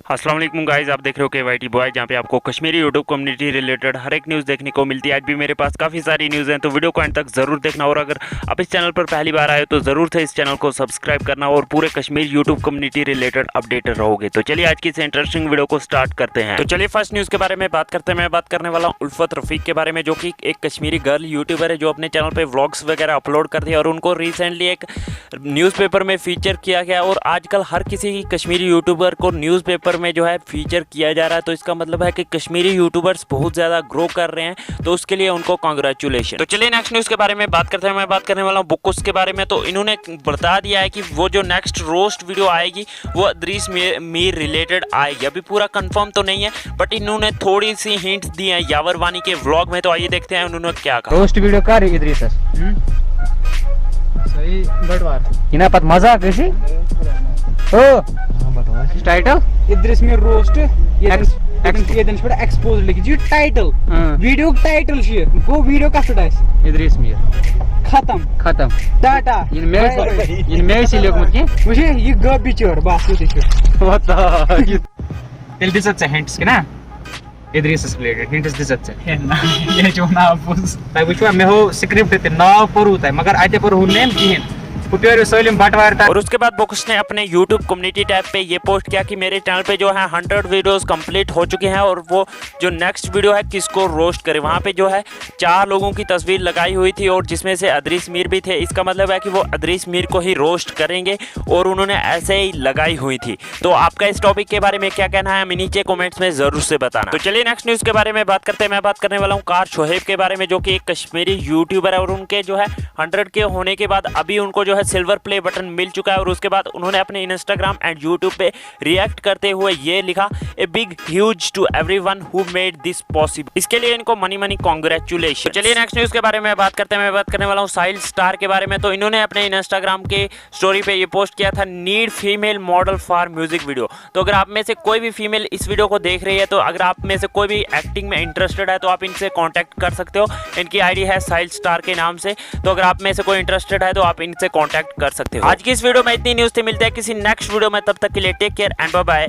अस्सलाम वालेकुम गाइस, आप देख रहे हो KYT बॉय, जहाँ पे आपको कश्मीरी यूट्यूब कम्युनिटी रिलेटेड हर एक न्यूज़ देखने को मिलती है। आज भी मेरे पास काफ़ी सारी न्यूज़ हैं, तो वीडियो को एंड तक ज़रूर देखना। और अगर आप इस चैनल पर पहली बार आए तो ज़रूर से इस चैनल को सब्सक्राइब करना और पूरे Kashmir YouTube community related updated रहोगे। तो चलिए आज की इस इंटरेस्टिंग वीडियो को स्टार्ट करते हैं। तो चलिए फर्स्ट न्यूज़ के बारे में बात करते हैं। मैं बात करने वाला हूँ उल्फत रफ़ीक के बारे में, जो कि एक कश्मीरी गर्ल यूट्यूबर है जो अपने चैनल पर व्लॉग्स वगैरह अपलोड करती है। और उनको रिसेंटली एक न्यूज़पेपर में फीचर किया गया। और आजकल हर किसी कश्मीरी यूट्यूबर को न्यूज़पेपर में जो है फीचर किया जा रहा है, तो इसका मतलब है कि कश्मीरी यूट्यूबर्स बहुत ज़्यादा ग्रो कर रहे हैं, तो उसके लिए उनको कांग्रेचुलेशन। तो चलिए नेक्स्ट न्यूज़ के बारे में बात करते हैं। मैं बात करने वाला हूँ बुकुस के बारे में। तो इन्होंने बता दिया है कि वो जो नेक्स्ट रोस्ट वीडियो आएगी वो अदरीस मीर रिलेटेड आएगी। अभी पूरा कंफर्म तो नहीं है, बट इन्होंने थोड़ी सी हिंट्स दी हैं यावर वानी के व्लॉग में। तो आइए देखते हैं उन्होंने क्या कहा। रोस्ट वीडियो का इदरीस सही बटवार इना पत मजा कैसी ओ टाइटल इदरिस में रोस्ट ये दिन पर एक्सपोज लिखी जी टाइटल वीडियो टाइटल छ गो वीडियो का फटाइस इदरीस मीर खत्म टाटा इन में से लोग मुझे मुझे ये ग बिचर बस ये छ होता तेल दिसत छ हिंट्स के ना इदरीस रिलेटेड हिंट्स दिसत छ ये जो ना पुस ताई वुचवा मे हो स्क्रिप्ट ते नाव परुत है मगर आते पर हु नेम किहिन पुपेर सलीम बटवार। और उसके बाद बुक्स ने अपने YouTube कम्युनिटी टैब पे ये पोस्ट किया कि मेरे चैनल पे जो है 100 वीडियोस कंप्लीट हो चुके हैं और वो जो नेक्स्ट वीडियो है किसको रोस्ट करे। वहाँ पे जो है 4 लोगों की तस्वीर लगाई हुई थी और जिसमें से अदरीस मीर भी थे। इसका मतलब है कि वो अदरीस मीर को ही रोस्ट करेंगे और उन्होंने ऐसे ही लगाई हुई थी। तो आपका इस टॉपिक के बारे में क्या कहना है हमें नीचे कॉमेंट्स में ज़रूर से बताना। तो चलिए नेक्स्ट न्यूज़ के बारे में बात करते हैं। मैं बात करने वाला हूँ कार शोहेब के बारे में, जो कि एक कश्मीरी यूट्यूबर है। और उनके जो है 100 के होने के बाद अभी उनको जो है सिल्वर प्ले बटन मिल चुका है। और उसके बाद उन्होंने अपने इंस्टाग्राम एंड यूट्यूब पे रिएक्ट करते हुए ये लिखा, a big huge to everyone who made this possible. इसके लिए इनको मनी कांग्रेचुलेशन। चलिए नेक्स्ट न्यूज़ के बारे में बात करते हैं। मैं बात करने वाला हूँ साहिल स्टार के बारे में। तो इन्होंने अपने इंस्टाग्राम के स्टोरी पे ये पोस्ट किया था, need female model for music video. तो अगर आप में से कोई भी फीमेल इस वीडियो को देख रही है, तो अगर आप में से कोई भी एक्टिंग में इंटरेस्टेड है तो आप इनसे कॉन्टैक्ट कर सकते हो। इनकी आईडी है साहिल स्टार के नाम से। तो अगर आप में से कोई इंटरेस्टेड है तो आप इनसे कॉन्टैक्ट कर सकते हो। आज की इस वीडियो में इतनी न्यूज़ थी। मिलते हैं किसी नेक्स्ट वीडियो में, तब तक के लिए take care and bye bye.